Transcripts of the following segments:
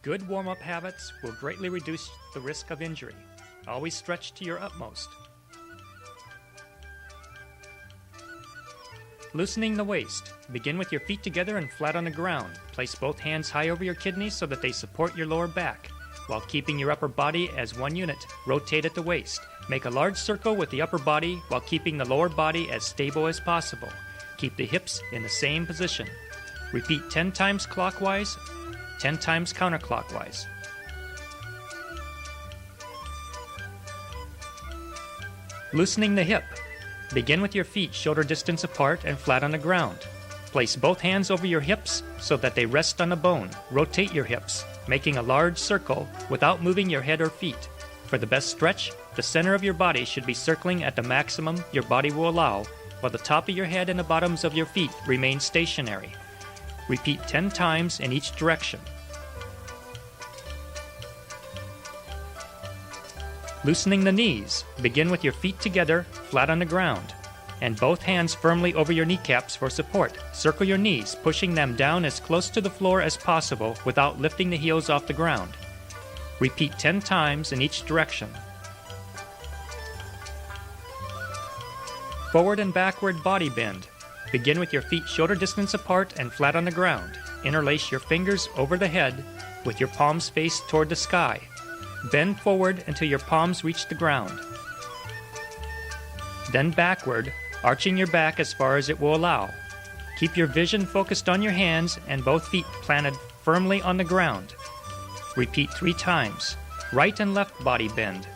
Good warm-up habits will greatly reduce the risk of injury. Always stretch to your utmost. Loosening the waist. Begin with your feet together and flat on the ground. Place both hands high over your kidneys so that they support your lower back. While keeping your upper body as one unit, rotate at the waist. Make a large circle with the upper body while keeping the lower body as stable as possible. Keep the hips in the same position. Repeat 10 times clockwise, 10 times counterclockwise. Loosening the hip. Begin with your feet shoulder distance apart and flat on the ground. Place both hands over your hips so that they rest on the bone. Rotate your hips, making a large circle without moving your head or feet. For the best stretch, the center of your body should be circling at the maximum your body will allow, while the top of your head and the bottoms of your feet remain stationary. Repeat 10 times in each direction. Loosening the knees. Begin with your feet together, flat on the ground, and both hands firmly over your kneecaps for support. Circle your knees, pushing them down as close to the floor as possible without lifting the heels off the ground. Repeat 10 times in each direction. Forward and backward body bend. Begin with your feet shoulder distance apart and flat on the ground. Interlace your fingers over the head with your palms faced toward the sky. Bend forward until your palms reach the ground. Then backward, arching your back as far as it will allow. Keep your vision focused on your hands and both feet planted firmly on the ground. Repeat 3 times. Right and left body bend.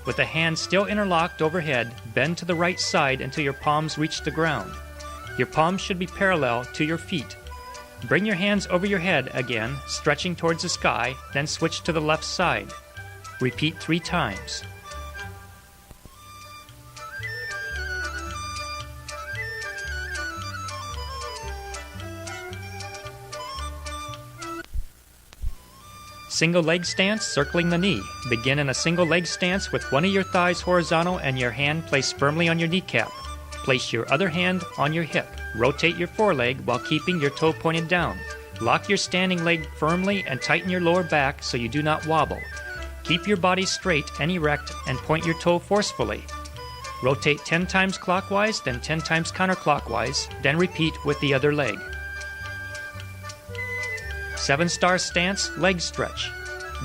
With the hands still interlocked overhead, bend to the right side until your palms reach the ground. Your palms should be parallel to your feet. Bring your hands over your head again, stretching towards the sky, then switch to the left side. Repeat 3 times. Single leg stance, circling the knee. Begin in a single leg stance with one of your thighs horizontal and your hand placed firmly on your kneecap. Place your other hand on your hip. Rotate your foreleg while keeping your toe pointed down. Lock your standing leg firmly and tighten your lower back so you do not wobble. Keep your body straight and erect and point your toe forcefully. Rotate 10 times clockwise, then 10 times counterclockwise, then repeat with the other leg. 7-star stance, leg stretch.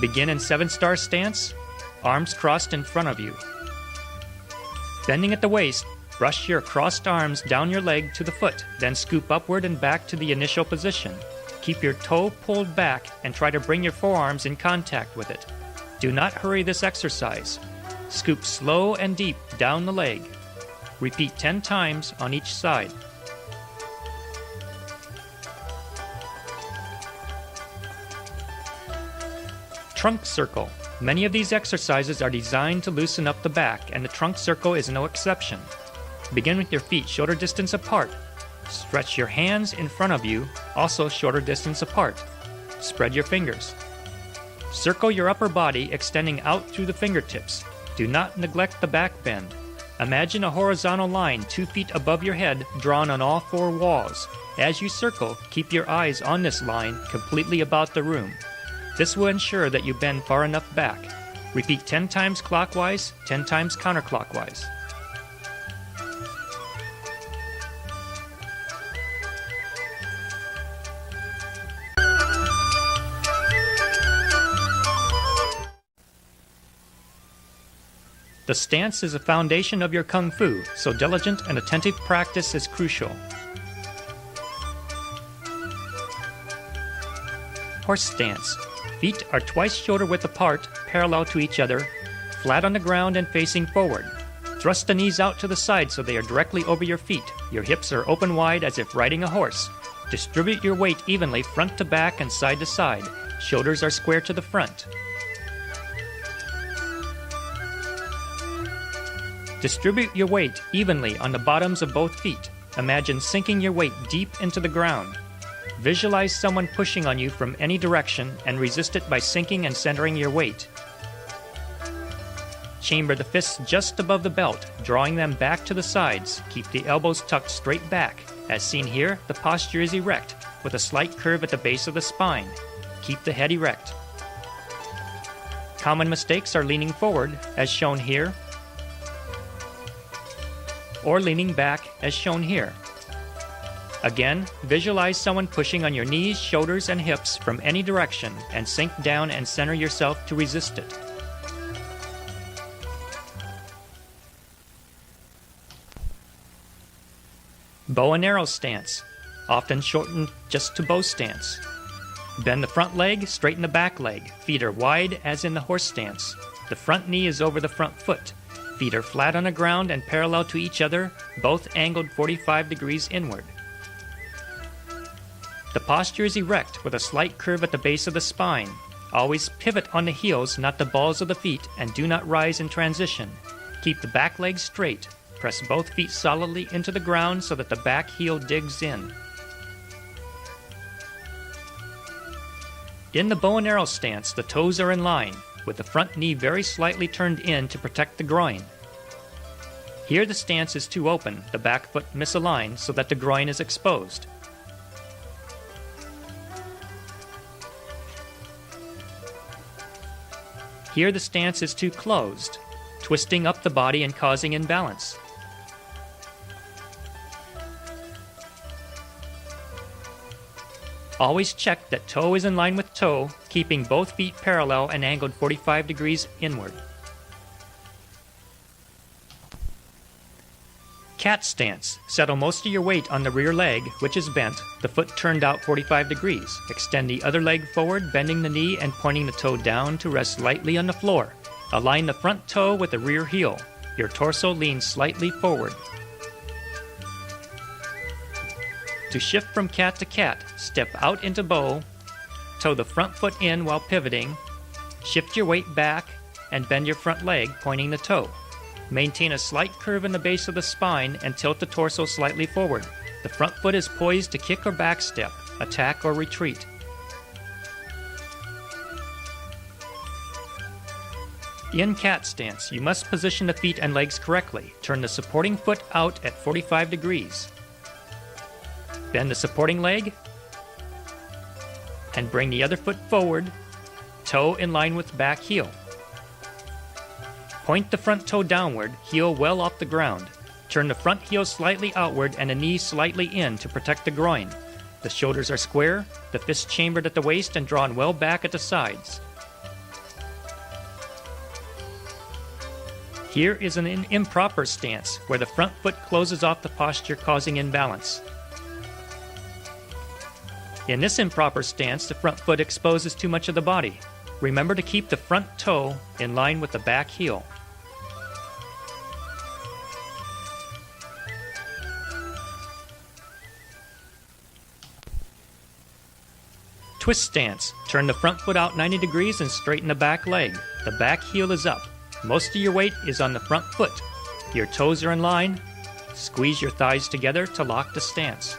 Begin in 7-star stance, arms crossed in front of you. Bending at the waist, brush your crossed arms down your leg to the foot, then scoop upward and back to the initial position. Keep your toe pulled back and try to bring your forearms in contact with it. Do not hurry this exercise. Scoop slow and deep down the leg. Repeat 10 times on each side. Trunk circle. Many of these exercises are designed to loosen up the back, and the trunk circle is no exception. Begin with your feet shoulder distance apart. Stretch your hands in front of you, also shoulder distance apart. Spread your fingers. Circle your upper body extending out through the fingertips. Do not neglect the back bend. Imagine a horizontal line 2 feet above your head drawn on all 4 walls. As you circle, keep your eyes on this line completely about the room. This will ensure that you bend far enough back. Repeat 10 times clockwise, 10 times counterclockwise. The stance is a foundation of your Kung Fu, so diligent and attentive practice is crucial. Horse stance. Feet are twice shoulder width apart, parallel to each other, flat on the ground and facing forward. Thrust the knees out to the side so they are directly over your feet. Your hips are open wide as if riding a horse. Distribute your weight evenly front to back and side to side. Shoulders are square to the front. Distribute your weight evenly on the bottoms of both feet. Imagine sinking your weight deep into the ground. Visualize someone pushing on you from any direction and resist it by sinking and centering your weight. Chamber the fists just above the belt, drawing them back to the sides. Keep the elbows tucked straight back. As seen here, the posture is erect, with a slight curve at the base of the spine. Keep the head erect. Common mistakes are leaning forward, as shown here, or leaning back, as shown here. Again, visualize someone pushing on your knees, shoulders, and hips from any direction and sink down and center yourself to resist it. Bow and arrow stance, often shortened just to bow stance. Bend the front leg, straighten the back leg. Feet are wide as in the horse stance. The front knee is over the front foot. Feet are flat on the ground and parallel to each other, both angled 45 degrees inward. The posture is erect with a slight curve at the base of the spine. Always pivot on the heels, not the balls of the feet, and do not rise in transition. Keep the back leg straight. Press both feet solidly into the ground so that the back heel digs in. In the bow and arrow stance, the toes are in line, with the front knee very slightly turned in to protect the groin. Here the stance is too open, the back foot misaligned so that the groin is exposed. Here the stance is too closed, twisting up the body and causing imbalance. Always check that toe is in line with toe, keeping both feet parallel and angled 45 degrees inward. Cat stance. Settle most of your weight on the rear leg, which is bent, the foot turned out 45 degrees. Extend the other leg forward, bending the knee and pointing the toe down to rest lightly on the floor. Align the front toe with the rear heel. Your torso leans slightly forward. To shift from cat to cat, step out into bow, toe the front foot in while pivoting, shift your weight back, and bend your front leg, pointing the toe. Maintain a slight curve in the base of the spine and tilt the torso slightly forward. The front foot is poised to kick or back step, attack or retreat. In cat stance, you must position the feet and legs correctly. Turn the supporting foot out at 45 degrees. Bend the supporting leg and bring the other foot forward, toe in line with back heel. Point the front toe downward, heel well off the ground. Turn the front heel slightly outward and the knee slightly in to protect the groin. The shoulders are square, the fists chambered at the waist and drawn well back at the sides. Here is an improper stance, where the front foot closes off the posture, causing imbalance. In this improper stance, the front foot exposes too much of the body. Remember to keep the front toe in line with the back heel. Twist stance. Turn the front foot out 90 degrees and straighten the back leg. The back heel is up. Most of your weight is on the front foot. Your toes are in line. Squeeze your thighs together to lock the stance.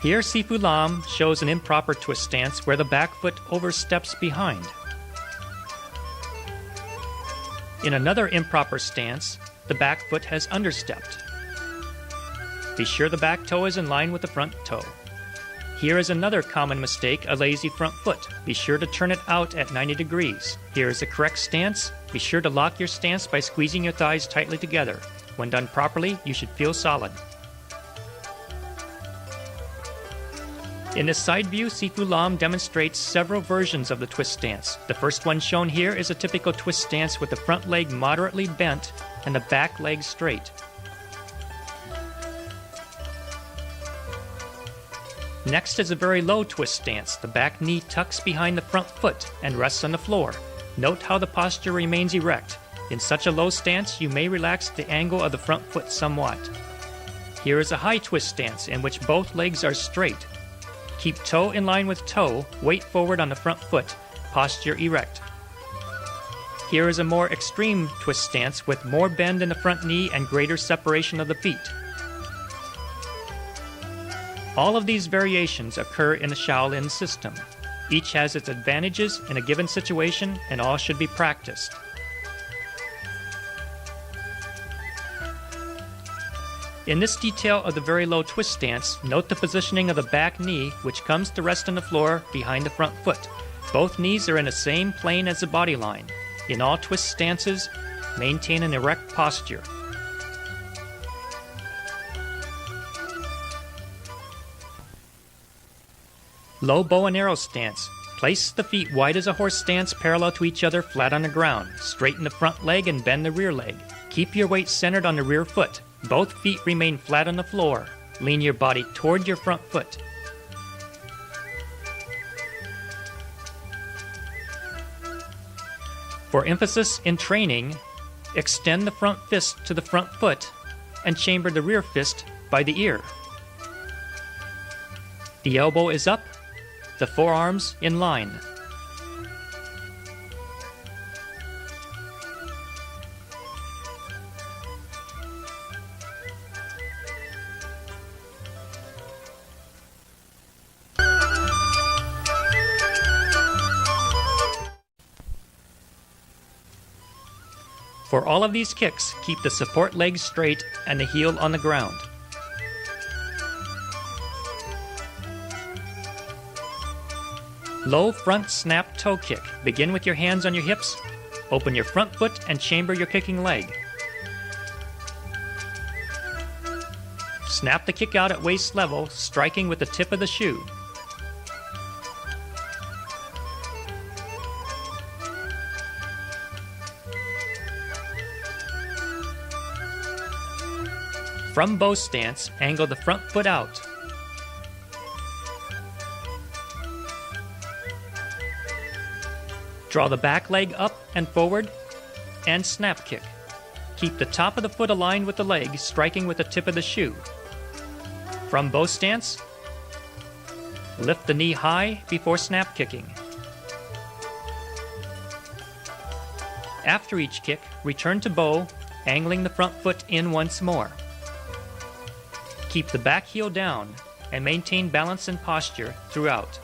Here, Sifu Lam shows an improper twist stance where the back foot oversteps behind. In another improper stance, the back foot has understepped. Be sure the back toe is in line with the front toe. Here is another common mistake, a lazy front foot. Be sure to turn it out at 90 degrees. Here is the correct stance. Be sure to lock your stance by squeezing your thighs tightly together. When done properly, you should feel solid. In this side view, Sifu Lam demonstrates several versions of the twist stance. The first one shown here is a typical twist stance with the front leg moderately bent and the back leg straight. Next is a very low twist stance. The back knee tucks behind the front foot and rests on the floor. Note how the posture remains erect. In such a low stance, you may relax the angle of the front foot somewhat. Here is a high twist stance in which both legs are straight. Keep toe in line with toe, weight forward on the front foot, posture erect. Here is a more extreme twist stance with more bend in the front knee and greater separation of the feet. All of these variations occur in the Shaolin system. Each has its advantages in a given situation, and all should be practiced. In this detail of the very low twist stance, note the positioning of the back knee, which comes to rest on the floor behind the front foot. Both knees are in the same plane as the body line. In all twist stances, maintain an erect posture. Low bow and arrow stance. Place the feet wide as a horse stance, parallel to each other, flat on the ground. Straighten the front leg and bend the rear leg. Keep your weight centered on the rear foot. Both feet remain flat on the floor. Lean your body toward your front foot. For emphasis in training, extend the front fist to the front foot and chamber the rear fist by the ear. The elbow is up, the forearms in line. For all of these kicks, keep the support leg straight and the heel on the ground. Low front snap toe kick. Begin with your hands on your hips. Open your front foot and chamber your kicking leg. Snap the kick out at waist level, striking with the tip of the shoe. From bow stance, angle the front foot out. Draw the back leg up and forward, and snap kick. Keep the top of the foot aligned with the leg, striking with the tip of the shoe. From bow stance, lift the knee high before snap kicking. After each kick, return to bow, angling the front foot in once more. Keep the back heel down and maintain balance and posture throughout.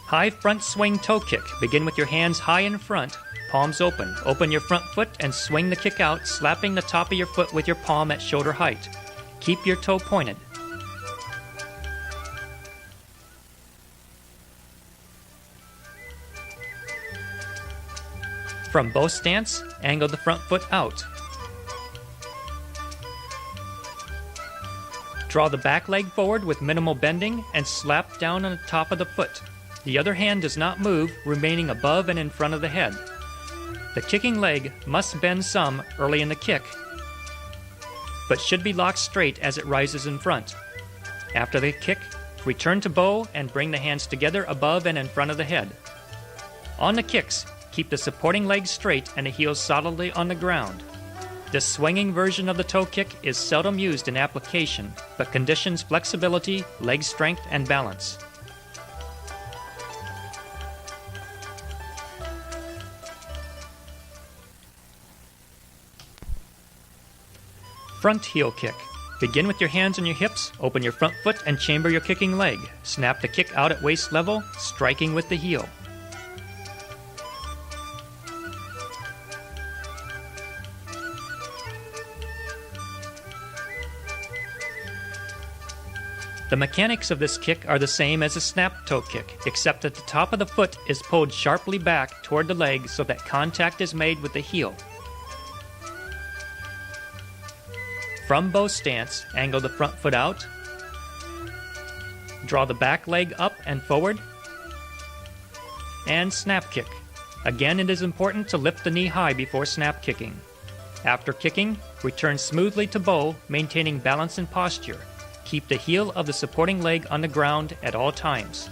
High front swing toe kick. Begin with your hands high in front, palms open. Open your front foot and swing the kick out, slapping the top of your foot with your palm at shoulder height. Keep your toe pointed. From bow stance, angle the front foot out. Draw the back leg forward with minimal bending and slap down on the top of the foot. The other hand does not move, remaining above and in front of the head. The kicking leg must bend some early in the kick, but should be locked straight as it rises in front. After the kick, return to bow and bring the hands together above and in front of the head. On the kicks, keep the supporting leg straight and the heels solidly on the ground. This swinging version of the toe kick is seldom used in application, but conditions flexibility, leg strength, and balance. Front heel kick. Begin with your hands on your hips, open your front foot and chamber your kicking leg. Snap the kick out at waist level, striking with the heel. The mechanics of this kick are the same as a snap toe kick, except that the top of the foot is pulled sharply back toward the leg so that contact is made with the heel. From bow stance, angle the front foot out. Draw the back leg up and forward. And snap kick. Again, it is important to lift the knee high before snap kicking. After kicking, return smoothly to bow, maintaining balance and posture. Keep the heel of the supporting leg on the ground at all times.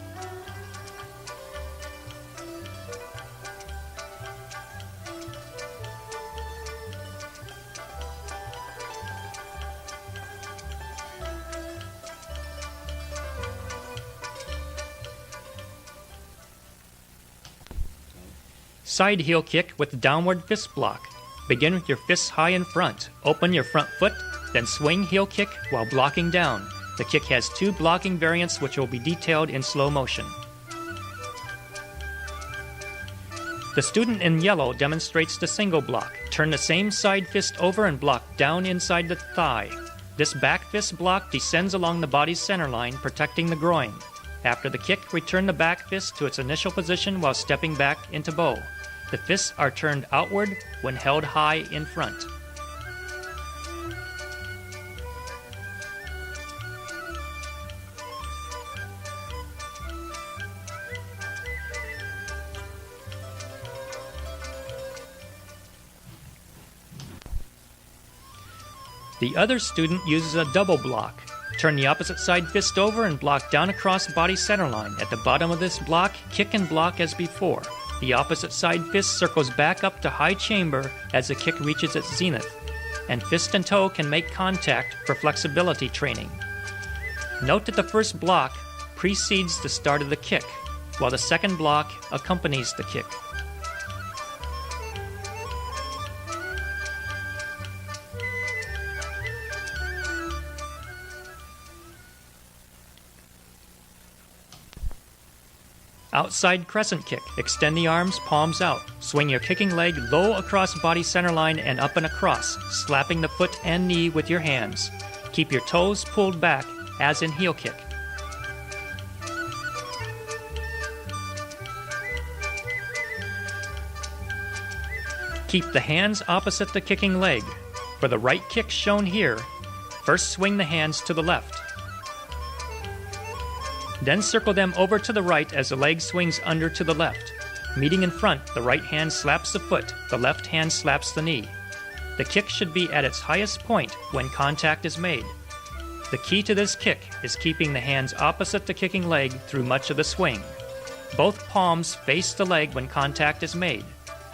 Side heel kick with downward fist block. Begin with your fists high in front. Open your front foot, then swing heel kick while blocking down. The kick has 2 blocking variants which will be detailed in slow motion. The student in yellow demonstrates the single block. Turn the same side fist over and block down inside the thigh. This back fist block descends along the body's center line, protecting the groin. After the kick, return the back fist to its initial position while stepping back into bow. The fists are turned outward when held high in front. The other student uses a double block. Turn the opposite side fist over and block down across body center line. At the bottom of this block, kick and block as before. The opposite side fist circles back up to high chamber as the kick reaches its zenith, and fist and toe can make contact for flexibility training. Note that the first block precedes the start of the kick, while the second block accompanies the kick. Outside crescent kick. Extend the arms, palms out. Swing your kicking leg low across body center line and up and across, slapping the foot and knee with your hands. Keep your toes pulled back, as in heel kick. Keep the hands opposite the kicking leg. For the right kick shown here, first swing the hands to the left. Then circle them over to the right as the leg swings under to the left. Meeting in front, the right hand slaps the foot, the left hand slaps the knee. The kick should be at its highest point when contact is made. The key to this kick is keeping the hands opposite the kicking leg through much of the swing. Both palms face the leg when contact is made.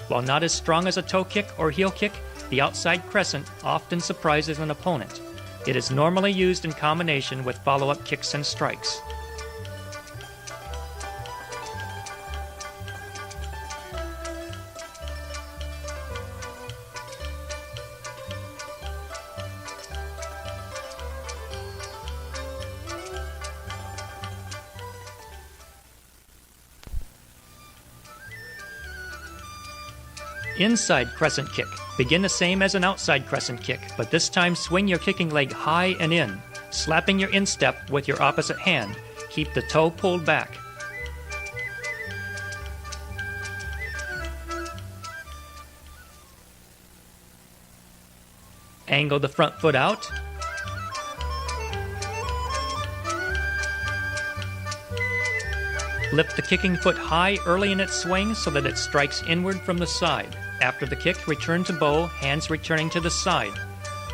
While not as strong as a toe kick or heel kick, the outside crescent often surprises an opponent. It is normally used in combination with follow-up kicks and strikes. Inside crescent kick. Begin the same as an outside crescent kick, but this time swing your kicking leg high and in, slapping your instep with your opposite hand. Keep the toe pulled back. Angle the front foot out. Lift the kicking foot high early in its swing so that it strikes inward from the side. After the kick, return to bow, hands returning to the side.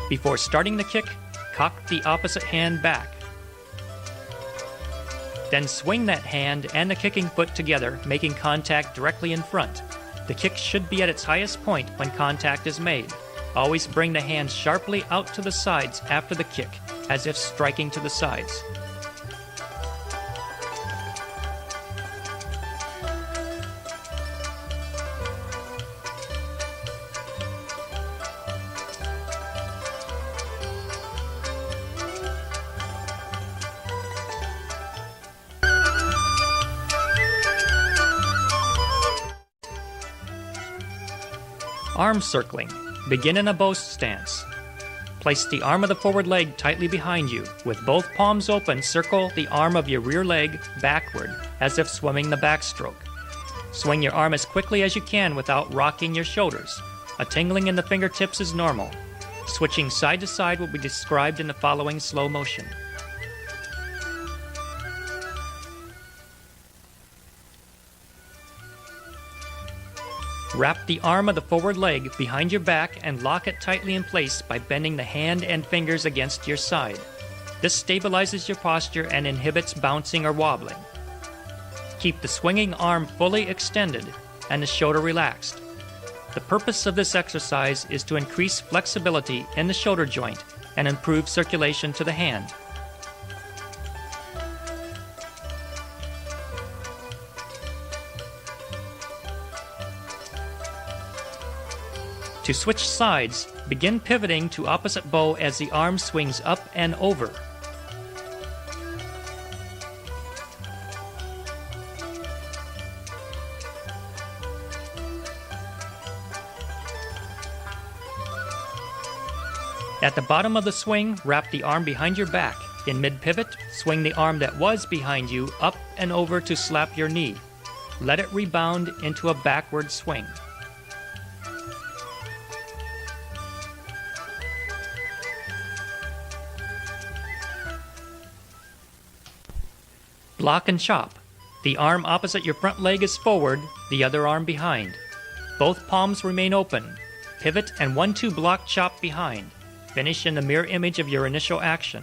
Before starting the kick, cock the opposite hand back. Then swing that hand and the kicking foot together, making contact directly in front. The kick should be at its highest point when contact is made. Always bring the hands sharply out to the sides after the kick, as if striking to the sides. Arm circling. Begin in a bow stance. Place the arm of the forward leg tightly behind you. With both palms open, circle the arm of your rear leg backward, as if swimming the backstroke. Swing your arm as quickly as you can without rocking your shoulders. A tingling in the fingertips is normal. Switching side to side will be described in the following slow motion. Wrap the arm of the forward leg behind your back and lock it tightly in place by bending the hand and fingers against your side. This stabilizes your posture and inhibits bouncing or wobbling. Keep the swinging arm fully extended and the shoulder relaxed. The purpose of this exercise is to increase flexibility in the shoulder joint and improve circulation to the hand. To switch sides, begin pivoting to opposite bow as the arm swings up and over. At the bottom of the swing, wrap the arm behind your back. In mid-pivot, swing the arm that was behind you up and over to slap your knee. Let it rebound into a backward swing. Block and chop. The arm opposite your front leg is forward, the other arm behind. Both palms remain open. Pivot and 1-2 block chop behind. Finish in the mirror image of your initial action.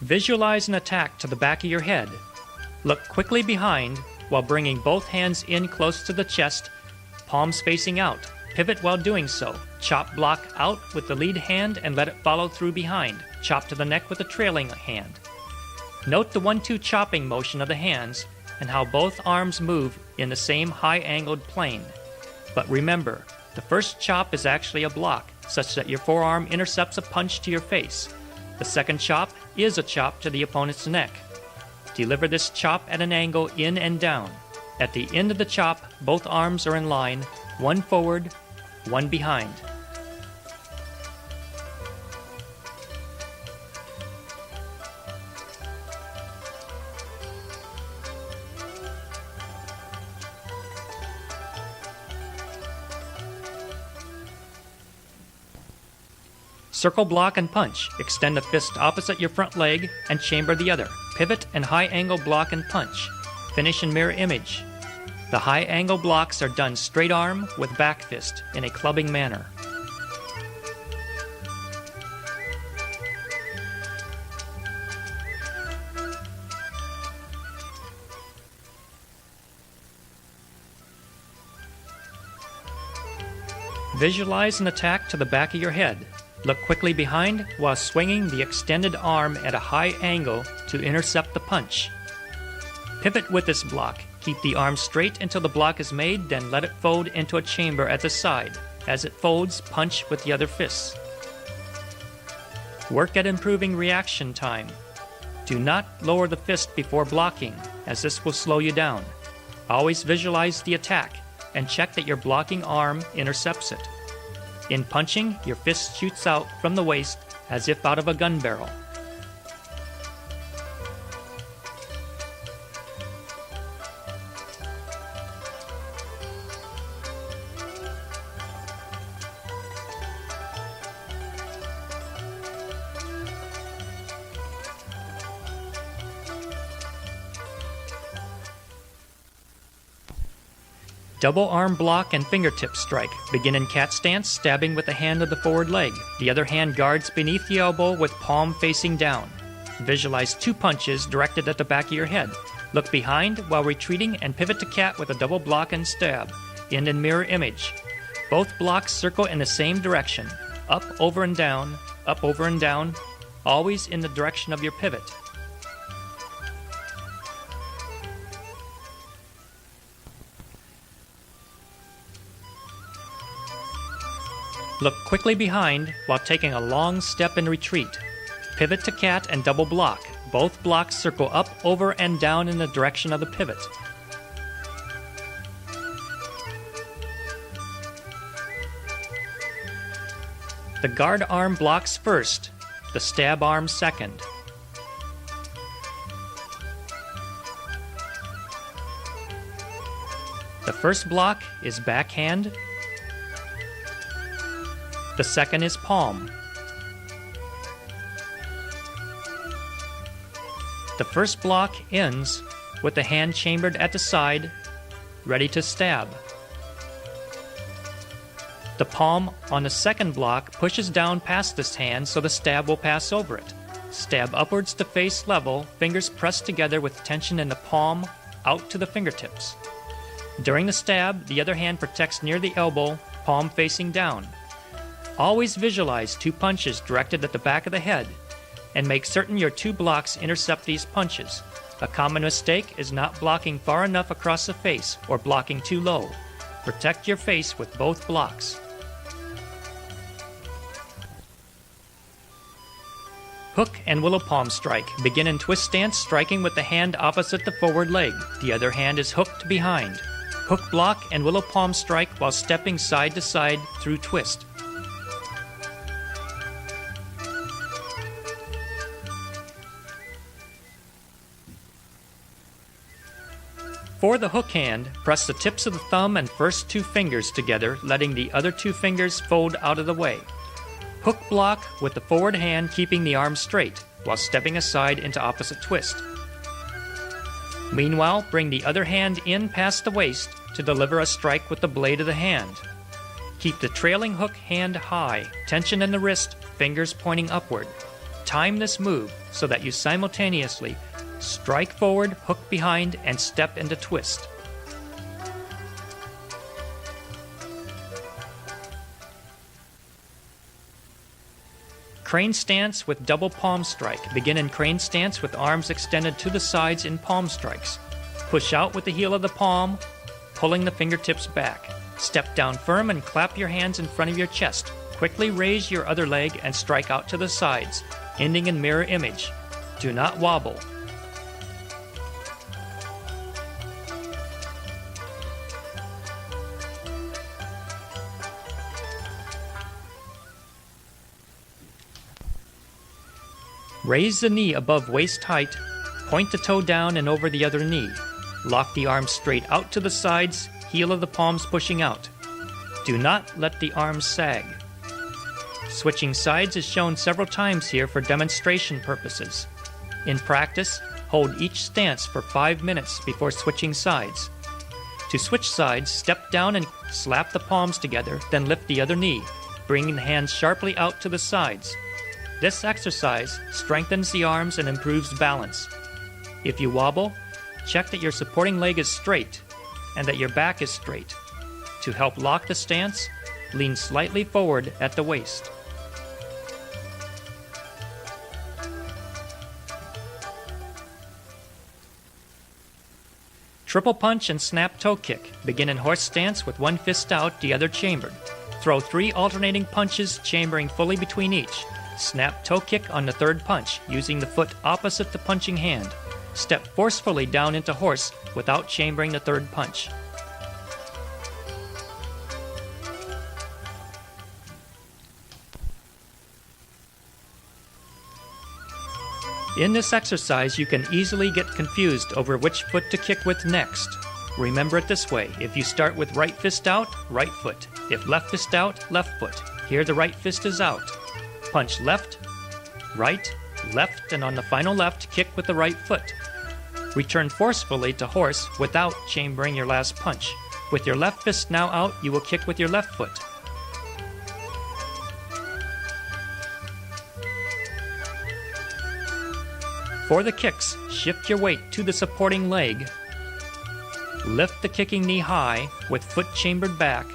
Visualize an attack to the back of your head. Look quickly behind while bringing both hands in close to the chest, palms facing out. Pivot while doing so. Chop block out with the lead hand and let it follow through behind. Chop to the neck with the trailing hand. Note the 1-2 chopping motion of the hands and how both arms move in the same high-angled plane. But remember, the first chop is actually a block, such that your forearm intercepts a punch to your face. The second chop is a chop to the opponent's neck. Deliver this chop at an angle in and down. At the end of the chop, both arms are in line, one forward, one behind. Circle block and punch. Extend the fist opposite your front leg and chamber the other. Pivot and high angle block and punch. Finish in mirror image. The high angle blocks are done straight arm with back fist in a clubbing manner. Visualize an attack to the back of your head. Look quickly behind while swinging the extended arm at a high angle to intercept the punch. Pivot with this block. Keep the arm straight until the block is made, then let it fold into a chamber at the side. As it folds, punch with the other fist. Work at improving reaction time. Do not lower the fist before blocking, as this will slow you down. Always visualize the attack and check that your blocking arm intercepts it. In punching, your fist shoots out from the waist as if out of a gun barrel. Double arm block and fingertip strike. Begin in cat stance, stabbing with the hand of the forward leg. The other hand guards beneath the elbow with palm facing down. Visualize 2 punches directed at the back of your head. Look behind while retreating and pivot to cat with a double block and stab. End in mirror image. Both blocks circle in the same direction. Up, over, and down. Up, over, and down. Always in the direction of your pivot. Look quickly behind while taking a long step in retreat. Pivot to cat and double block. Both blocks circle up, over, and down in the direction of the pivot. The guard arm blocks first, the stab arm second. The first block is backhand. The second is palm. The first block ends with the hand chambered at the side, ready to stab. The palm on the second block pushes down past this hand so the stab will pass over it. Stab upwards to face level, fingers pressed together with tension in the palm out to the fingertips. During the stab, the other hand protects near the elbow, palm facing down. Always visualize 2 punches directed at the back of the head. and make certain your two blocks intercept these punches. A common mistake is not blocking far enough across the face or blocking too low. Protect your face with both blocks. Hook and willow palm strike. Begin in twist stance, striking with the hand opposite the forward leg. The other hand is hooked behind. Hook block and willow palm strike while stepping side to side through twist. For the hook hand, press the tips of the thumb and first two fingers together, letting the other two fingers fold out of the way. Hook block with the forward hand keeping the arm straight, while stepping aside into opposite twist. Meanwhile, bring the other hand in past the waist to deliver a strike with the blade of the hand. Keep the trailing hook hand high, tension in the wrist, fingers pointing upward. Time this move so that you simultaneously strike forward, hook behind, and step into twist. Crane stance with double palm strike. Begin in crane stance with arms extended to the sides in palm strikes. Push out with the heel of the palm, pulling the fingertips back. Step down firm and clap your hands in front of your chest. Quickly raise your other leg and strike out to the sides, ending in mirror image. Do not wobble. Raise the knee above waist height, point the toe down and over the other knee. Lock the arms straight out to the sides, heel of the palms pushing out. Do not let the arms sag. Switching sides is shown several times here for demonstration purposes. In practice, hold each stance for 5 minutes before switching sides. To switch sides, step down and slap the palms together, then lift the other knee, bringing the hands sharply out to the sides. This exercise strengthens the arms and improves balance. If you wobble, check that your supporting leg is straight and that your back is straight. To help lock the stance, lean slightly forward at the waist. Triple punch and snap toe kick. Begin in horse stance with one fist out, the other chambered. Throw 3 alternating punches, chambering fully between each. Snap toe kick on the third punch, using the foot opposite the punching hand. Step forcefully down into horse without chambering the third punch. In this exercise, you can easily get confused over which foot to kick with next. Remember it this way: if you start with right fist out, right foot. If left fist out, left foot. Here the right fist is out. Punch left, right, left, and on the final left, kick with the right foot. Return forcefully to horse without chambering your last punch. With your left fist now out, you will kick with your left foot. For the kicks, shift your weight to the supporting leg. Lift the kicking knee high with foot chambered back.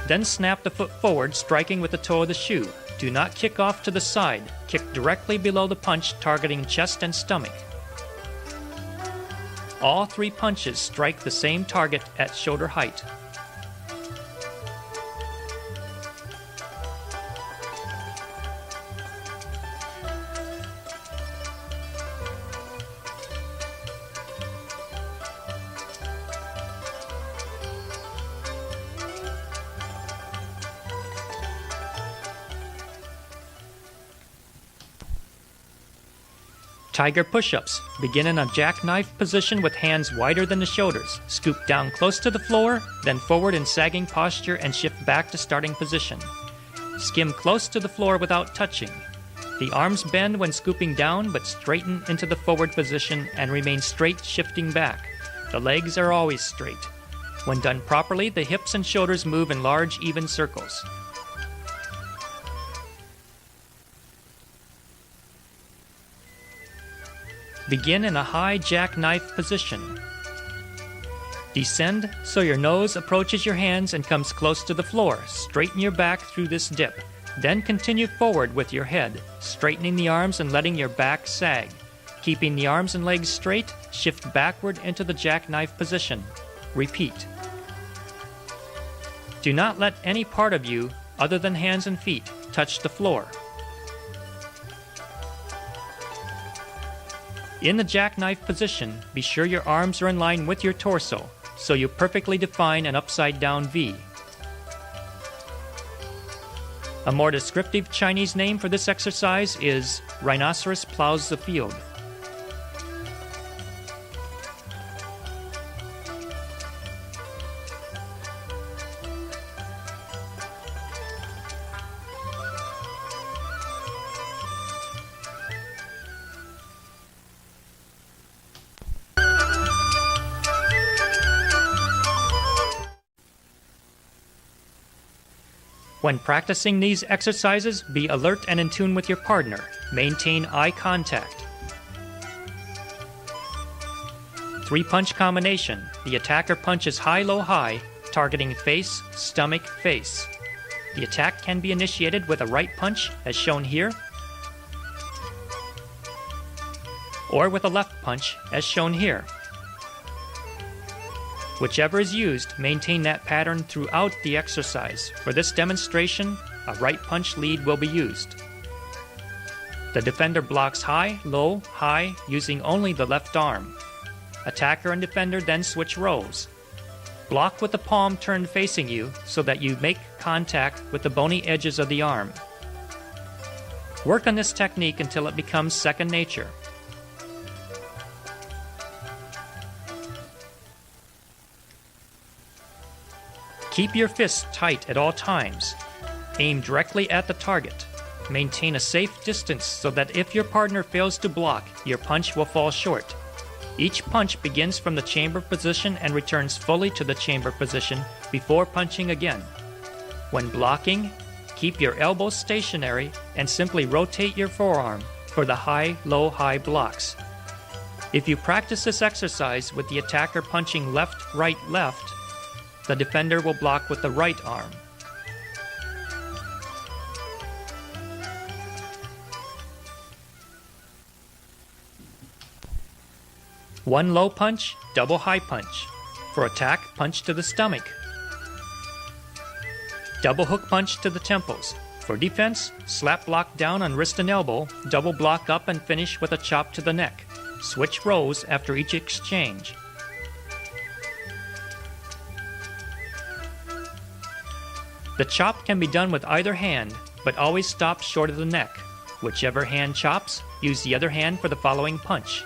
Then snap the foot forward, striking with the toe of the shoe. Do not kick off to the side. Kick directly below the punch, targeting chest and stomach. All 3 punches strike the same target at shoulder height. Tiger push-ups. Begin in a jackknife position with hands wider than the shoulders. Scoop down close to the floor, then forward in sagging posture and shift back to starting position. Skim close to the floor without touching. The arms bend when scooping down but straighten into the forward position and remain straight, shifting back. The legs are always straight. When done properly, the hips and shoulders move in large, even circles. Begin in a high jackknife position. Descend so your nose approaches your hands and comes close to the floor. Straighten your back through this dip. Then continue forward with your head, straightening the arms and letting your back sag. Keeping the arms and legs straight, shift backward into the jackknife position. Repeat. Do not let any part of you, other than hands and feet, touch the floor. In the jackknife position, be sure your arms are in line with your torso, so you perfectly define an upside-down V. A more descriptive Chinese name for this exercise is rhinoceros plows the field. When practicing these exercises, be alert and in tune with your partner. Maintain eye contact. 3-punch combination. The attacker punches high, low, high, targeting face, stomach, face. The attack can be initiated with a right punch, as shown here, or with a left punch, as shown here. Whichever is used, maintain that pattern throughout the exercise. For this demonstration, a right punch lead will be used. The defender blocks high, low, high, using only the left arm. Attacker and defender then switch roles. Block with the palm turned facing you so that you make contact with the bony edges of the arm. Work on this technique until it becomes second nature. Keep your fists tight at all times. Aim directly at the target. Maintain a safe distance so that if your partner fails to block, your punch will fall short. Each punch begins from the chamber position and returns fully to the chamber position before punching again. When blocking, keep your elbows stationary and simply rotate your forearm for the high, low, high blocks. If you practice this exercise with the attacker punching left, right, left, the defender will block with the right arm. One low punch, double high punch. For attack, punch to the stomach. Double hook punch to the temples. For defense, slap block down on wrist and elbow, double block up and finish with a chop to the neck. Switch rows after each exchange. The chop can be done with either hand, but always stop short of the neck. Whichever hand chops, use the other hand for the following punch.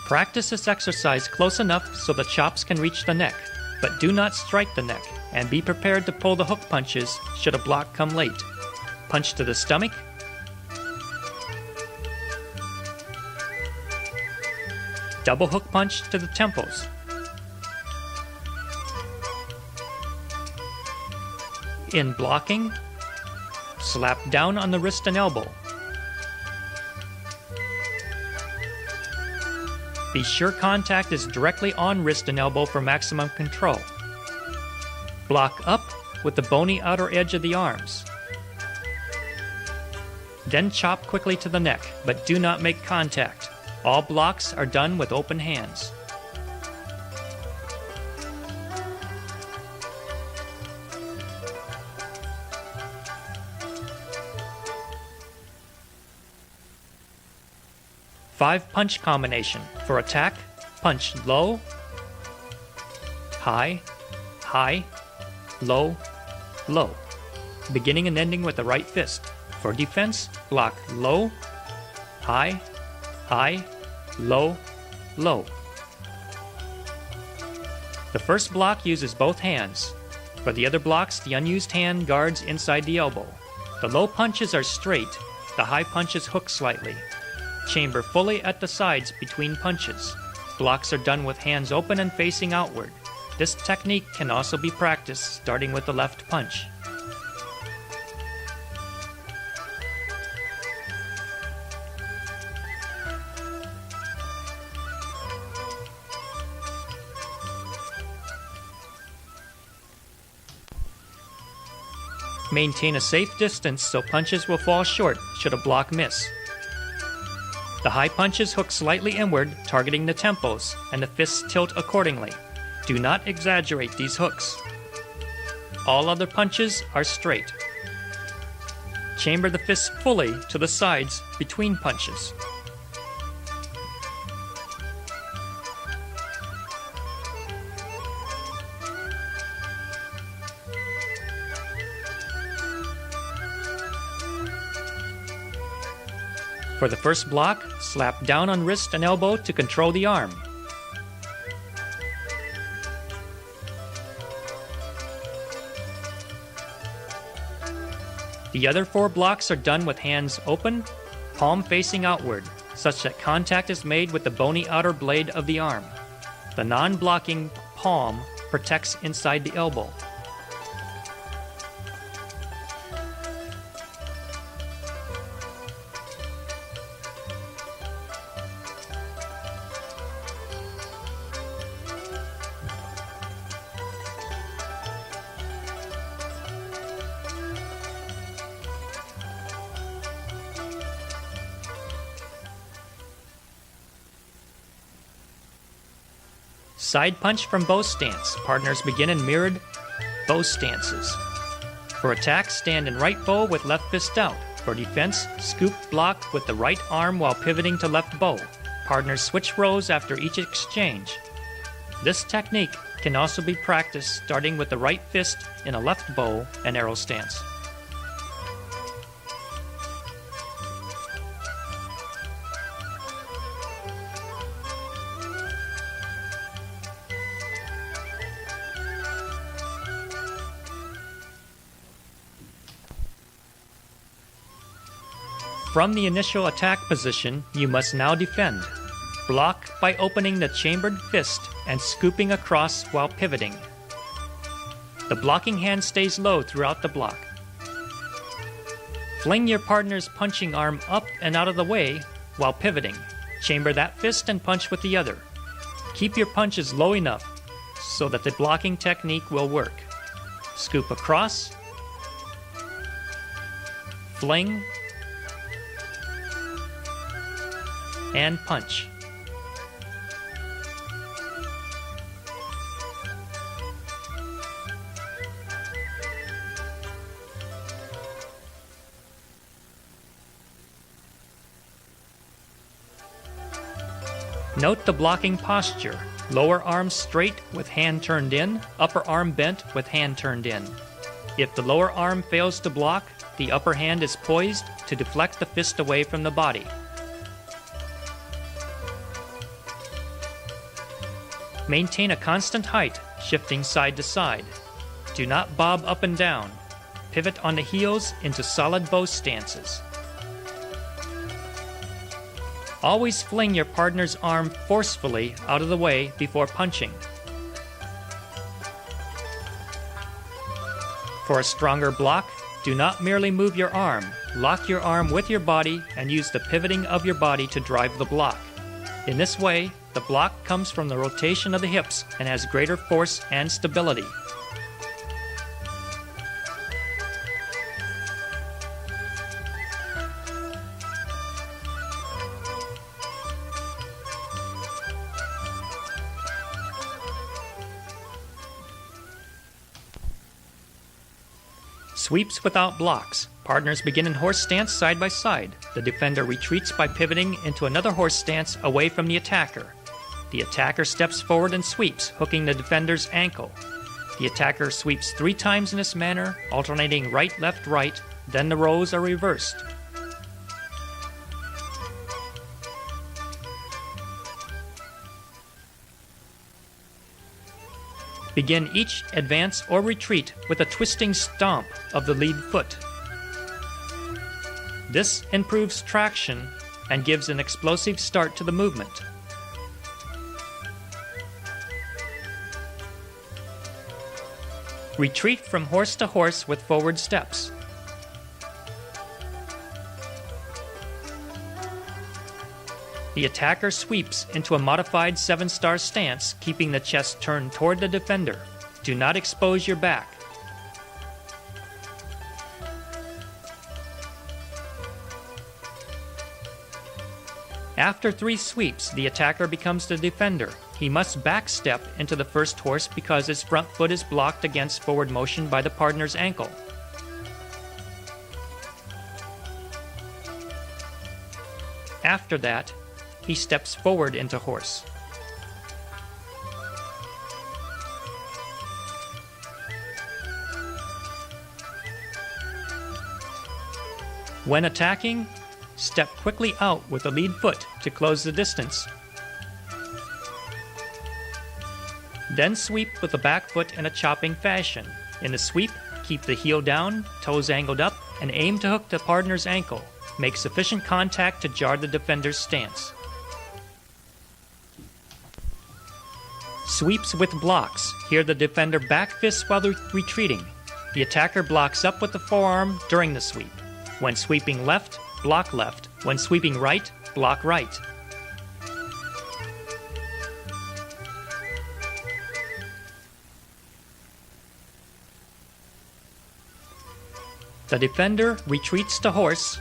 Practice this exercise close enough so the chops can reach the neck, but do not strike the neck, and be prepared to pull the hook punches should a block come late. Punch to the stomach. Double hook punch to the temples. In blocking, slap down on the wrist and elbow. Be sure contact is directly on wrist and elbow for maximum control. Block up with the bony outer edge of the arms. Then chop quickly to the neck, but do not make contact. All blocks are done with open hands. Five-punch combination. For attack, punch low, high, high, low, low, beginning and ending with the right fist. For defense, block low, high, high, low, low. The first block uses both hands. For the other blocks, the unused hand guards inside the elbow. The low punches are straight, the high punches hook slightly. Chamber fully at the sides between punches. Blocks are done with hands open and facing outward. This technique can also be practiced starting with the left punch. Maintain a safe distance so punches will fall short should a block miss. The high punches hook slightly inward, targeting the temples, and the fists tilt accordingly. Do not exaggerate these hooks. All other punches are straight. Chamber the fists fully to the sides between punches. For the first block, slap down on wrist and elbow to control the arm. The other 4 blocks are done with hands open, palm facing outward, such that contact is made with the bony outer blade of the arm. The non-blocking palm protects inside the elbow. Side punch from bow stance. Partners begin in mirrored bow stances. For attack, stand in right bow with left fist out. For defense, scoop block with the right arm while pivoting to left bow. Partners switch rows after each exchange. This technique can also be practiced starting with the right fist in a left bow and arrow stance. From the initial attack position, you must now defend. Block by opening the chambered fist and scooping across while pivoting. The blocking hand stays low throughout the block. Fling your partner's punching arm up and out of the way while pivoting. Chamber that fist and punch with the other. Keep your punches low enough so that the blocking technique will work. Scoop across, fling, and punch. Note the blocking posture. Lower arm straight with hand turned in, upper arm bent with hand turned in. If the lower arm fails to block, the upper hand is poised to deflect the fist away from the body. Maintain a constant height, shifting side to side. Do not bob up and down. Pivot on the heels into solid bow stances. Always fling your partner's arm forcefully out of the way before punching. For a stronger block, do not merely move your arm. Lock your arm with your body and use the pivoting of your body to drive the block. In this way, the block comes from the rotation of the hips and has greater force and stability. Sweeps without blocks. Partners begin in horse stance side by side. The defender retreats by pivoting into another horse stance away from the attacker. The attacker steps forward and sweeps, hooking the defender's ankle. The attacker sweeps 3 times in this manner, alternating right, left, right, then the rows are reversed. Begin each advance or retreat with a twisting stomp of the lead foot. This improves traction and gives an explosive start to the movement. Retreat from horse to horse with forward steps. The attacker sweeps into a modified 7-star stance, keeping the chest turned toward the defender. Do not expose your back. After 3 sweeps, the attacker becomes the defender. He must backstep into the first horse because his front foot is blocked against forward motion by the partner's ankle. After that, he steps forward into horse. When attacking, step quickly out with the lead foot to close the distance. Then sweep with the back foot in a chopping fashion. In the sweep, keep the heel down, toes angled up, and aim to hook the partner's ankle. Make sufficient contact to jar the defender's stance. Sweeps with blocks. Here the defender back fists while retreating. The attacker blocks up with the forearm during the sweep. When sweeping left, block left. When sweeping right, block right. The defender retreats to horse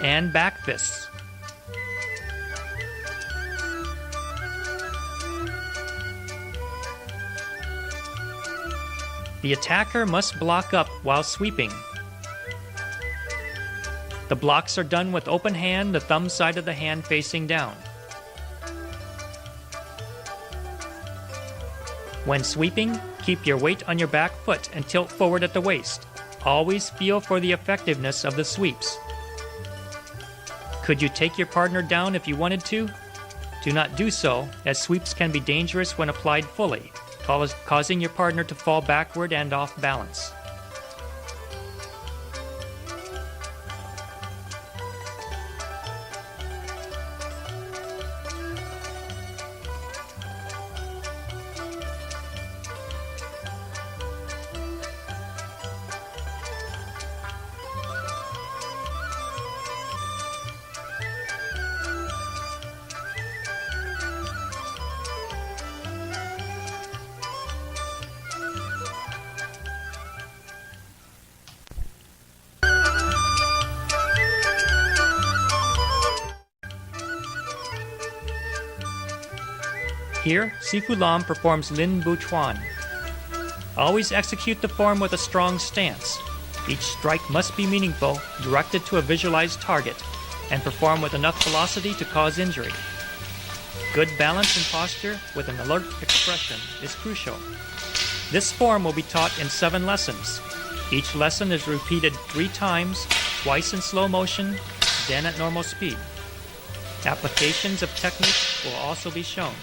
and back fists. The attacker must block up while sweeping. The blocks are done with open hand, the thumb side of the hand facing down. When sweeping, keep your weight on your back foot and tilt forward at the waist. Always feel for the effectiveness of the sweeps. Could you take your partner down if you wanted to? Do not do so, as sweeps can be dangerous when applied fully, causing your partner to fall backward and off balance. Here, Sifu Lam performs Lin Bu Chuan. Always execute the form with a strong stance. Each strike must be meaningful, directed to a visualized target, and performed with enough velocity to cause injury. Good balance and posture with an alert expression is crucial. This form will be taught in 7 lessons. Each lesson is repeated 3 times, twice in slow motion, then at normal speed. Applications of technique will also be shown.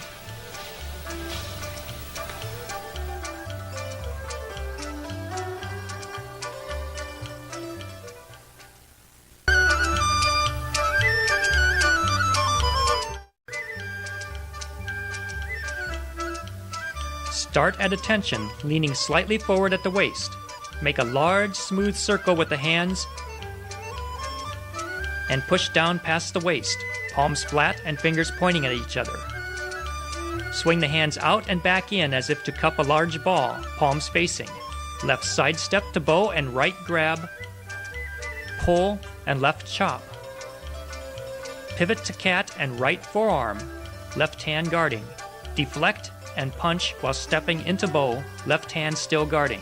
Start at attention, leaning slightly forward at the waist. Make a large, smooth circle with the hands and push down past the waist, palms flat and fingers pointing at each other. Swing the hands out and back in as if to cup a large ball, palms facing. Left side step to bow and right grab, pull, and left chop. Pivot to cat and right forearm, left hand guarding. Deflect and punch while stepping into bow, left hand still guarding.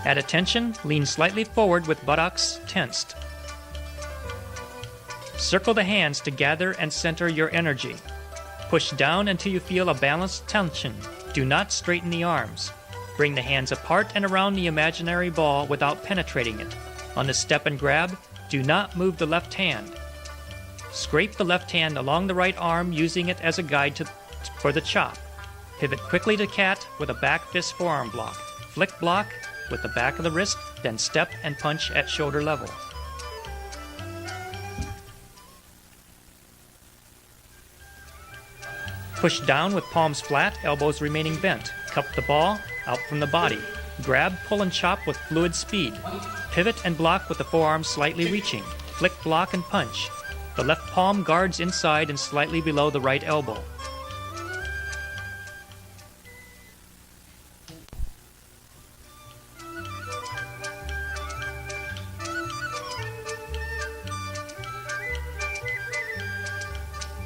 At attention, lean slightly forward with buttocks tensed. Circle the hands to gather and center your energy. Push down until you feel a balanced tension. Do not straighten the arms. Bring the hands apart and around the imaginary ball without penetrating it. On the step and grab, do not move the left hand. Scrape the left hand along the right arm using it as a guide for the chop. Pivot quickly to cat with a back fist forearm block. Flick block with the back of the wrist, then step and punch at shoulder level. Push down with palms flat, elbows remaining bent. Cup the ball out from the body. Grab, pull, and chop with fluid speed. Pivot and block with the forearm slightly reaching. Flick, block, and punch. The left palm guards inside and slightly below the right elbow.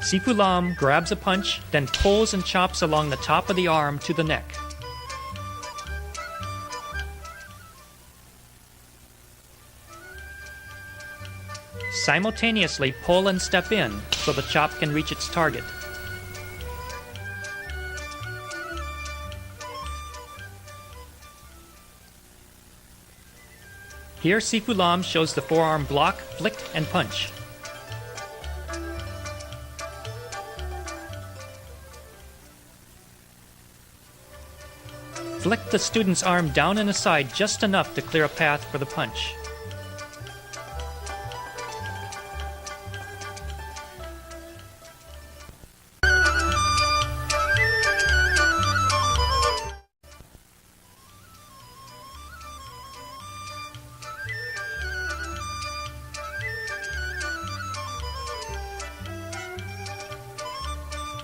Sifu Lam grabs a punch, then pulls and chops along the top of the arm to the neck. Simultaneously pull and step in so the chop can reach its target. Here Sifu Lam shows the forearm block, flick, and punch. Flick the student's arm down and aside just enough to clear a path for the punch.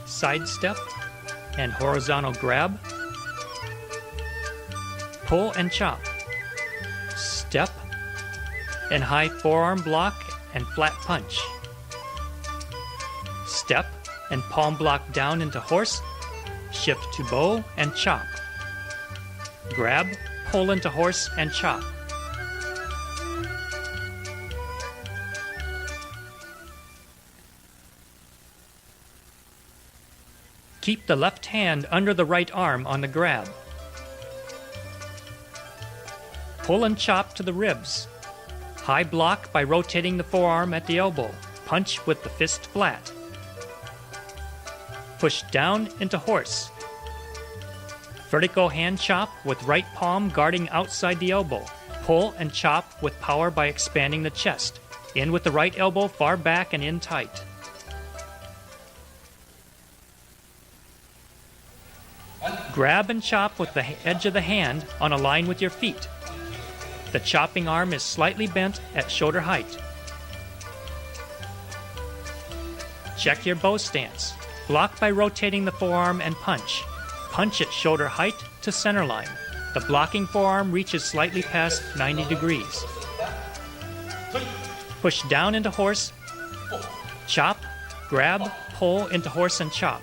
Side step and horizontal grab. Pull and chop. Step and high forearm block and flat punch. Step and palm block down into horse. Shift to bow and chop. Grab, pull into horse and chop. Keep the left hand under the right arm on the grab. Pull and chop to the ribs. High block by rotating the forearm at the elbow. Punch with the fist flat. Push down into horse. Vertical hand chop with right palm guarding outside the elbow. Pull and chop with power by expanding the chest. In with the right elbow far back and in tight. Grab and chop with the edge of the hand on a line with your feet. The chopping arm is slightly bent at shoulder height. Check your bow stance. Block by rotating the forearm and punch. Punch at shoulder height to center line. The blocking forearm reaches slightly past 90 degrees. Push down into horse. Chop, grab, pull into horse and chop.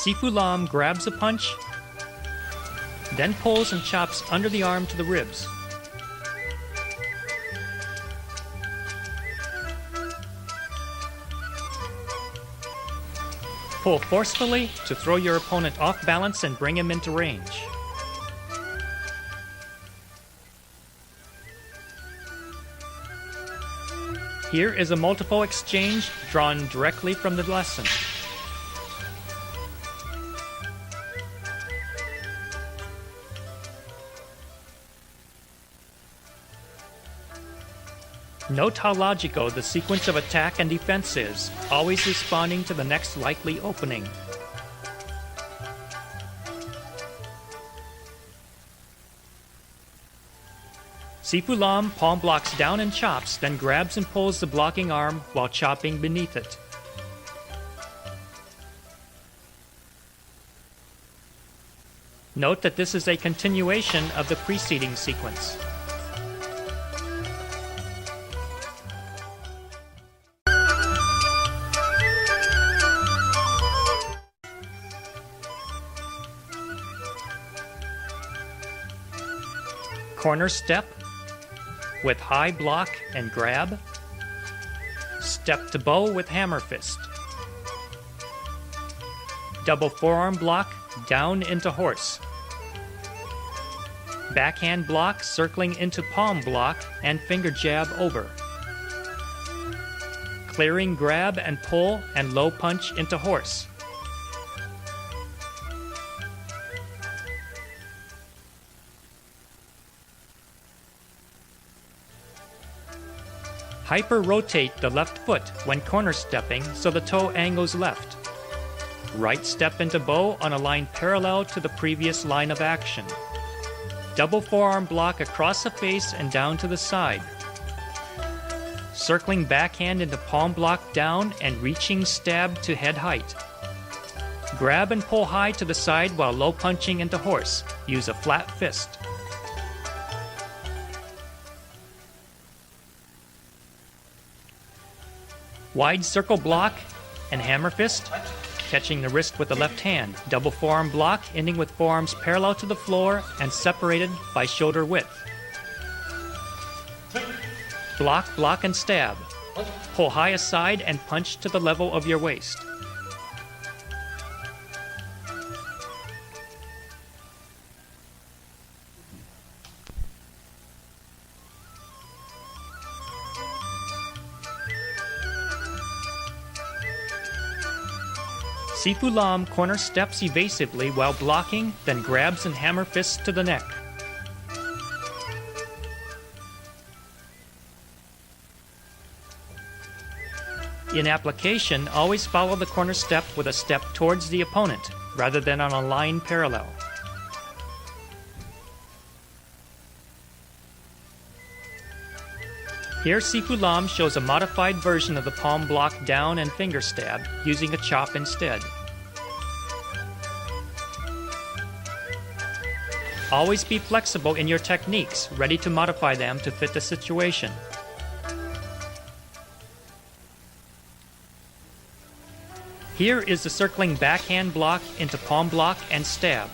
Sifu Lam grabs a punch, then pulls and chops under the arm to the ribs. Pull forcefully to throw your opponent off balance and bring him into range. Here is a multiple exchange drawn directly from the lesson. Note how logical the sequence of attack and defense is, always responding to the next likely opening. Sifu Lam palm blocks down and chops, then grabs and pulls the blocking arm while chopping beneath it. Note that this is a continuation of the preceding sequence. Corner step with high block and grab. Step to bow with hammer fist. Double forearm block down into horse. Backhand block circling into palm block and finger jab over. Clearing grab and pull and low punch into horse. Hyper-rotate the left foot when corner stepping so the toe angles left. Right step into bow on a line parallel to the previous line of action. Double forearm block across the face and down to the side. circling backhand into palm block down and reaching stab to head height. Grab and pull high to the side while low punching into horse. Use a flat fist. Wide circle block and hammer fist, catching the wrist with the left hand. Double forearm block, ending with forearms parallel to the floor and separated by shoulder width. Block, block, and stab. Pull high aside and punch to the level of your waist. Sifu Lam corner steps evasively while blocking, then grabs and hammer fists to the neck. In application, always follow the corner step with a step towards the opponent, rather than on a line parallel. Here, Sifu Lam shows a modified version of the palm block down and finger stab, using a chop instead. Always be flexible in your techniques, ready to modify them to fit the situation. Here is the circling backhand block into palm block and stab.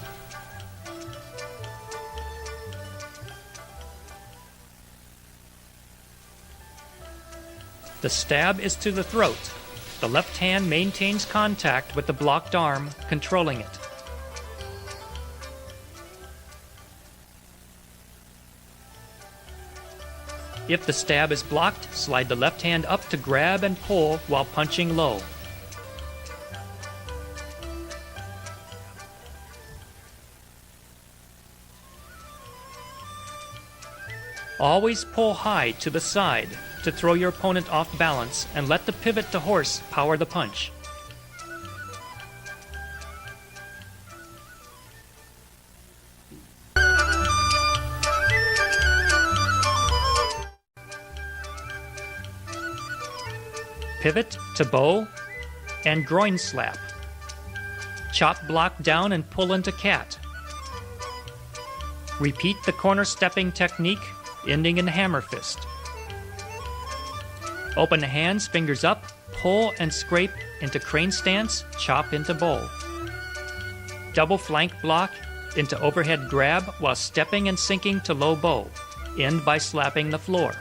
The stab is to the throat. The left hand maintains contact with the blocked arm, controlling it. If the stab is blocked, slide the left hand up to grab and pull while punching low. Always pull high to the side to throw your opponent off balance and let the pivot to horse power the punch. Pivot to bow and groin slap. Chop block down and pull into cat. Repeat the corner stepping technique, ending in hammer fist. Open the hands, fingers up, pull and scrape into crane stance, chop into bow. Double flank block into overhead grab while stepping and sinking to low bow. End by slapping the floor.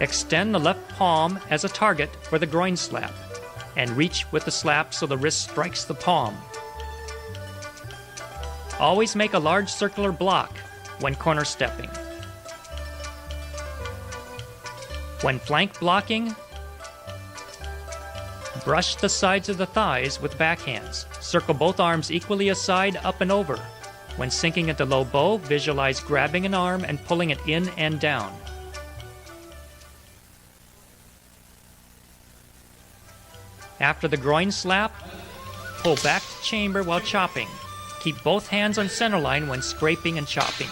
Extend the left palm as a target for the groin slap, and reach with the slap so the wrist strikes the palm. Always make a large circular block when corner stepping. When flank blocking, brush the sides of the thighs with backhands. Circle both arms equally aside, up and over. When sinking into low bow, visualize grabbing an arm and pulling it in and down. After the groin slap, pull back to chamber while chopping. Keep both hands on center line when scraping and chopping.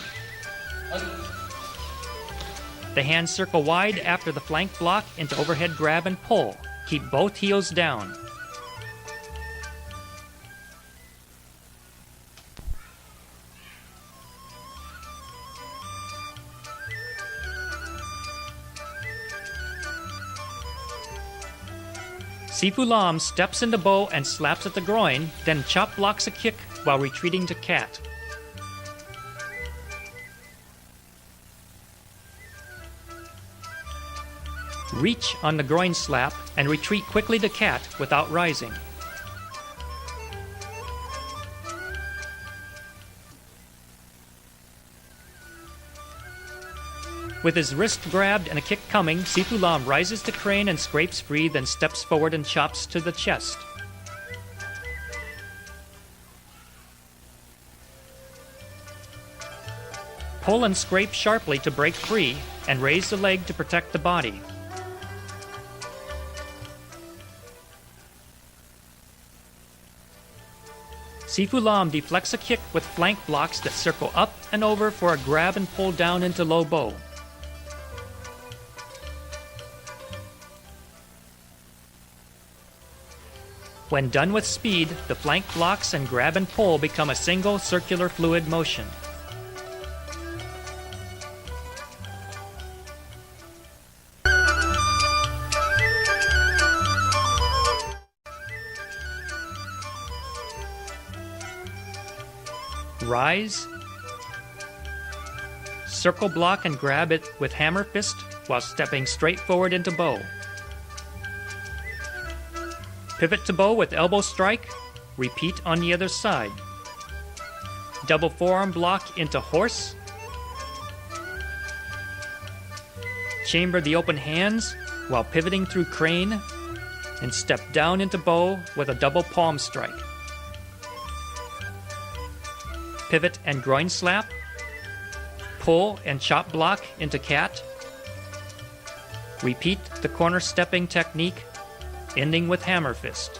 The hands circle wide after the flank block into overhead grab and pull. Keep both heels down. Sifu Lam steps into bow and slaps at the groin, then chop blocks a kick while retreating to cat. Reach on the groin slap and retreat quickly to cat without rising. With his wrist grabbed and a kick coming, Sifu Lam rises to crane and scrapes free, then steps forward and chops to the chest. Pull and scrape sharply to break free, and raise the leg to protect the body. Sifu Lam deflects a kick with flank blocks that circle up and over for a grab and pull down into low bow. When done with speed, the flank blocks and grab and pull become a single circular fluid motion. Rise, circle block and grab it with hammer fist while stepping straight forward into bow. Pivot to bow with elbow strike, repeat on the other side. Double forearm block into horse. Chamber the open hands while pivoting through crane, and step down into bow with a double palm strike. Pivot and groin slap, pull and chop block into cat. Repeat the corner stepping technique, ending with hammer fist.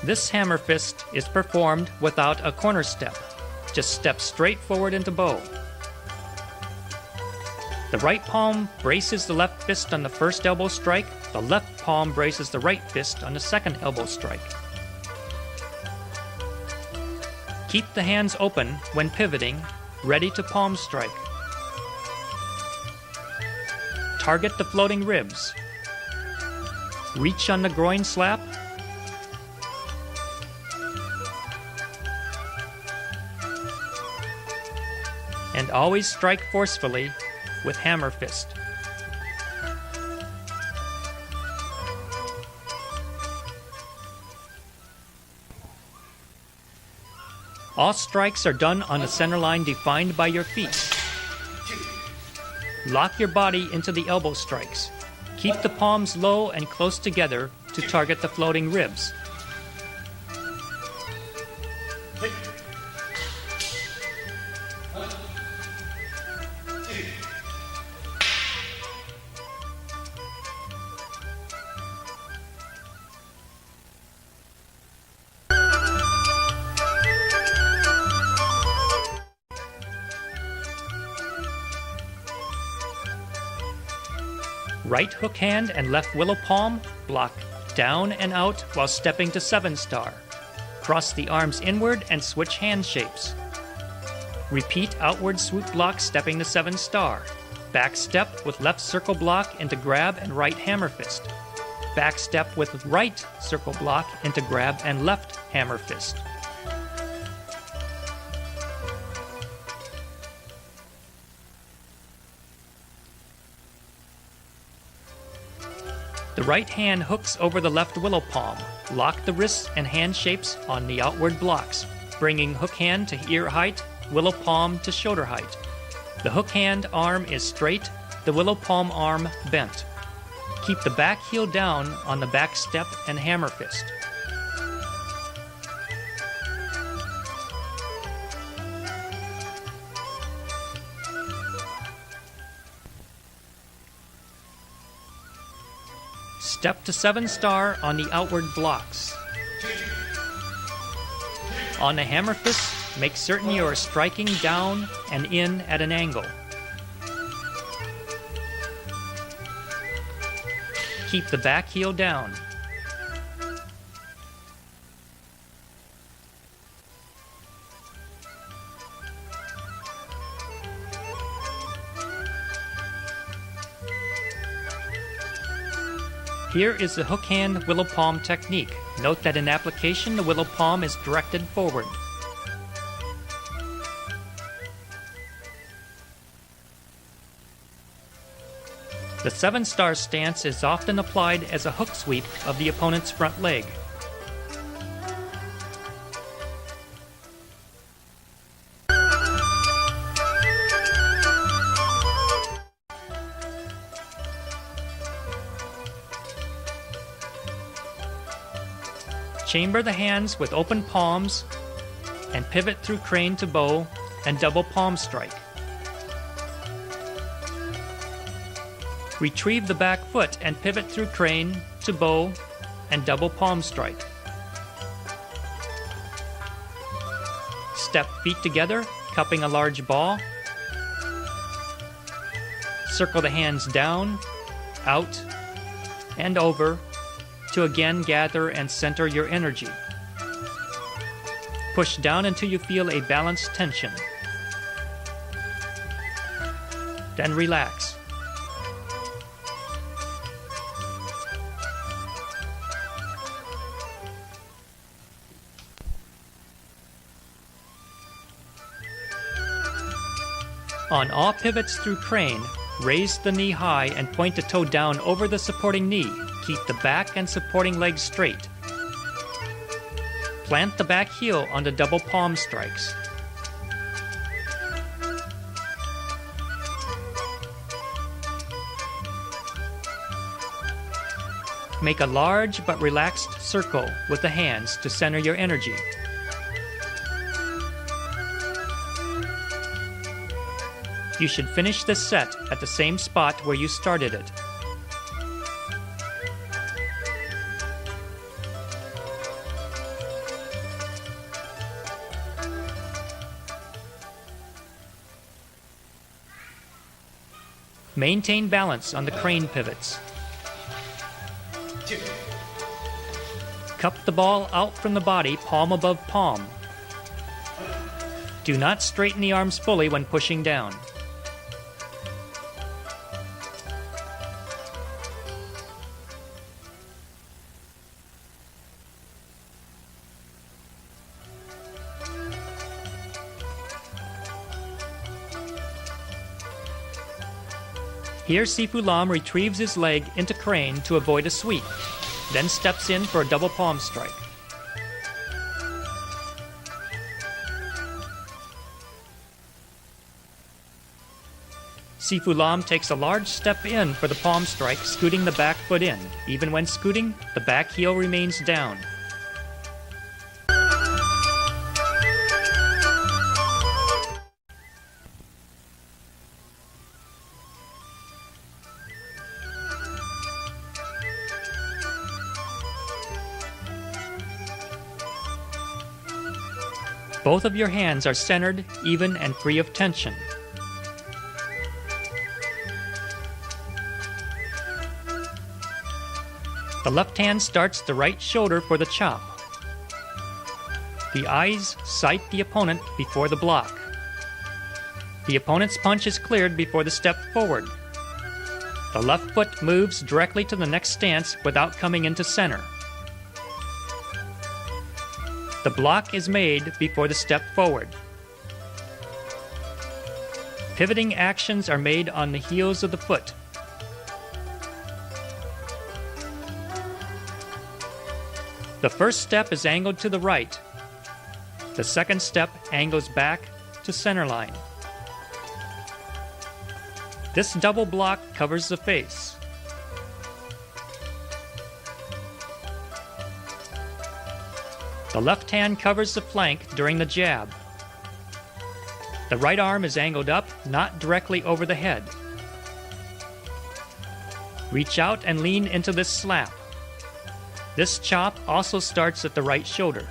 This hammer fist is performed without a corner step. Just step straight forward into bow. The right palm braces the left fist on the first elbow strike. The left palm braces the right fist on the second elbow strike. Keep the hands open when pivoting, ready to palm strike. Target the floating ribs. Reach on the groin slap. And always strike forcefully with hammer fist. All strikes are done on the center line defined by your feet. Lock your body into the elbow strikes. Keep the palms low and close together to target the floating ribs. Right hook hand and left willow palm block down and out while stepping to 7-star. Cross the arms inward and switch hand shapes. Repeat outward swoop block stepping to 7-star. Back step with left circle block into grab and right hammer fist. Back step with right circle block into grab and left hammer fist. The right hand hooks over the left willow palm. Lock the wrists and hand shapes on the outward blocks, bringing hook hand to ear height, willow palm to shoulder height. The hook hand arm is straight, the willow palm arm bent. Keep the back heel down on the back step and hammer fist. Step to 7-star on the outward blocks. On the hammer fist, make certain you are striking down and in at an angle. Keep the back heel down. Here is the hook hand willow palm technique. Note that in application, the willow palm is directed forward. The 7-star stance is often applied as a hook sweep of the opponent's front leg. Chamber the hands with open palms, and pivot through crane to bow and double palm strike. Retrieve the back foot and pivot through crane to bow and double palm strike. Step feet together, cupping a large ball. Circle the hands down, out, and over to again gather and center your energy. Push down until you feel a balanced tension. Then relax. On all pivots through crane, raise the knee high and point the toe down over the supporting knee. Keep the back and supporting leg straight. Plant the back heel on the double palm strikes. Make a large but relaxed circle with the hands to center your energy. You should finish this set at the same spot where you started it. Maintain balance on the crane pivots. Cup the ball out from the body, palm above palm. Do not straighten the arms fully when pushing down. Here Sifu Lam retrieves his leg into crane to avoid a sweep, then steps in for a double palm strike. Sifu Lam takes a large step in for the palm strike, scooting the back foot in. Even when scooting, the back heel remains down. Both of your hands are centered, even, and free of tension. The left hand starts the right shoulder for the chop. The eyes sight the opponent before the block. The opponent's punch is cleared before the step forward. The left foot moves directly to the next stance without coming into center. The block is made before the step forward. Pivoting actions are made on the heels of the foot. The first step is angled to the right. The second step angles back to center line. This double block covers the face. The left hand covers the flank during the jab. The right arm is angled up, not directly over the head. Reach out and lean into this slap. This chop also starts at the right shoulder.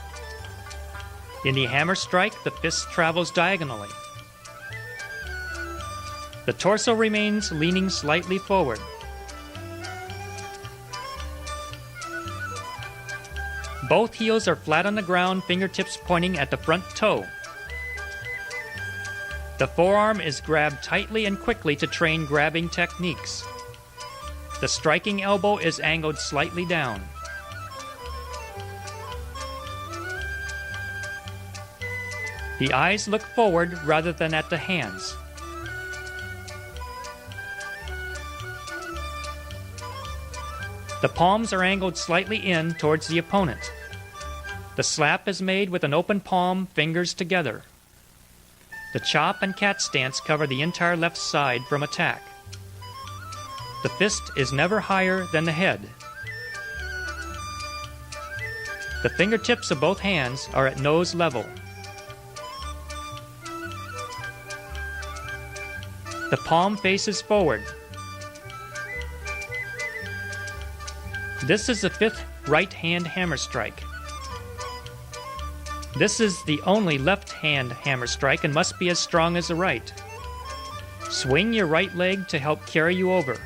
In the hammer strike, the fist travels diagonally. The torso remains leaning slightly forward. Both heels are flat on the ground, fingertips pointing at the front toe. The forearm is grabbed tightly and quickly to train grabbing techniques. The striking elbow is angled slightly down. The eyes look forward rather than at the hands. The palms are angled slightly in towards the opponent. The slap is made with an open palm, fingers together. The chop and cat stance cover the entire left side from attack. The fist is never higher than the head. The fingertips of both hands are at nose level. The palm faces forward. This is the fifth right hand hammer strike. This is the only left hand hammer strike and must be as strong as the right. Swing your right leg to help carry you over.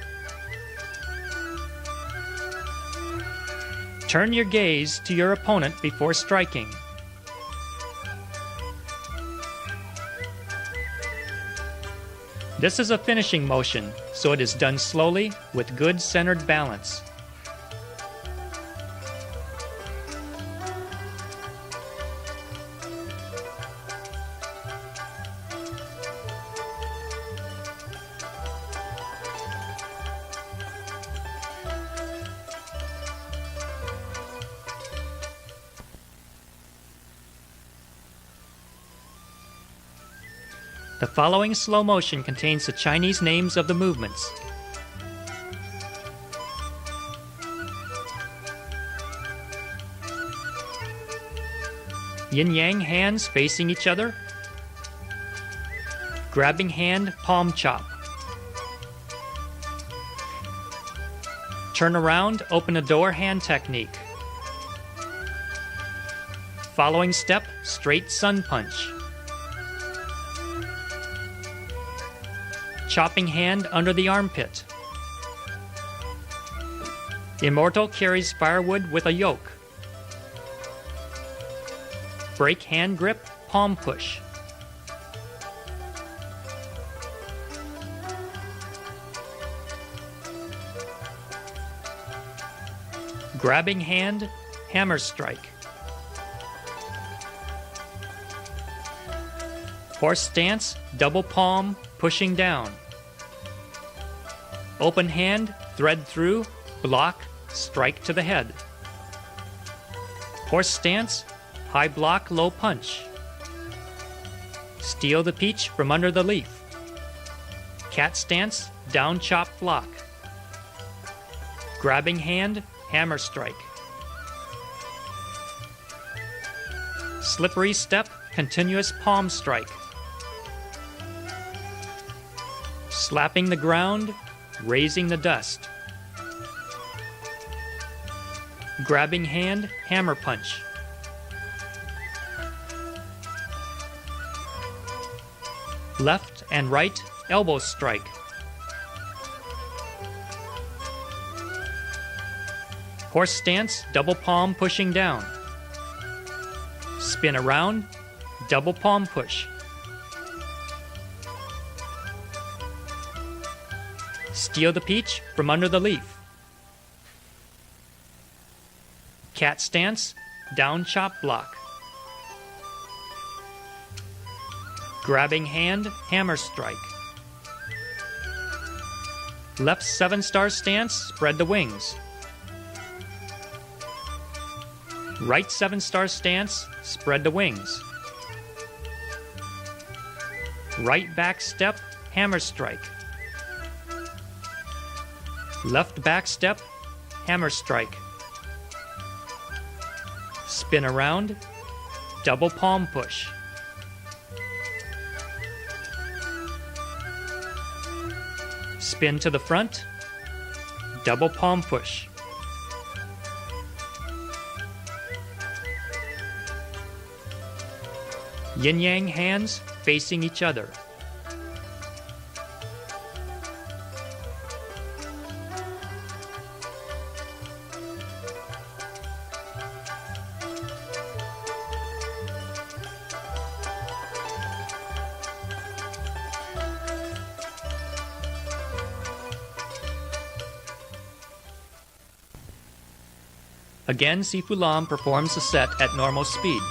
Turn your gaze to your opponent before striking. This is a finishing motion, so it is done slowly with good centered balance. The following slow motion contains the Chinese names of the movements. Yin-yang hands facing each other. Grabbing hand, palm chop. Turn around, open a door hand technique. Following step, straight sun punch. Chopping hand under the armpit. Immortal carries firewood with a yoke. Break hand grip, palm push. Grabbing hand, hammer strike. Horse stance, double palm, pushing down. Open hand, thread through, block, strike to the head. Horse stance, high block, low punch. Steal the peach from under the leaf. Cat stance, down chop block. Grabbing hand, hammer strike. Slippery step, continuous palm strike. Slapping the ground, raising the dust. Grabbing hand, hammer punch. Left and right, elbow strike. Horse stance, double palm pushing down. Spin around, double palm push. Steal the peach from under the leaf. Cat stance, down chop block. Grabbing hand, hammer strike. Left 7-star stance, spread the wings. Right 7-star stance, spread the wings. Right back step, hammer strike. Left back step, hammer strike. Spin around, double palm push. Spin to the front, double palm push. Yin-yang hands facing each other. Again, Sifu Lam performs the set at normal speed.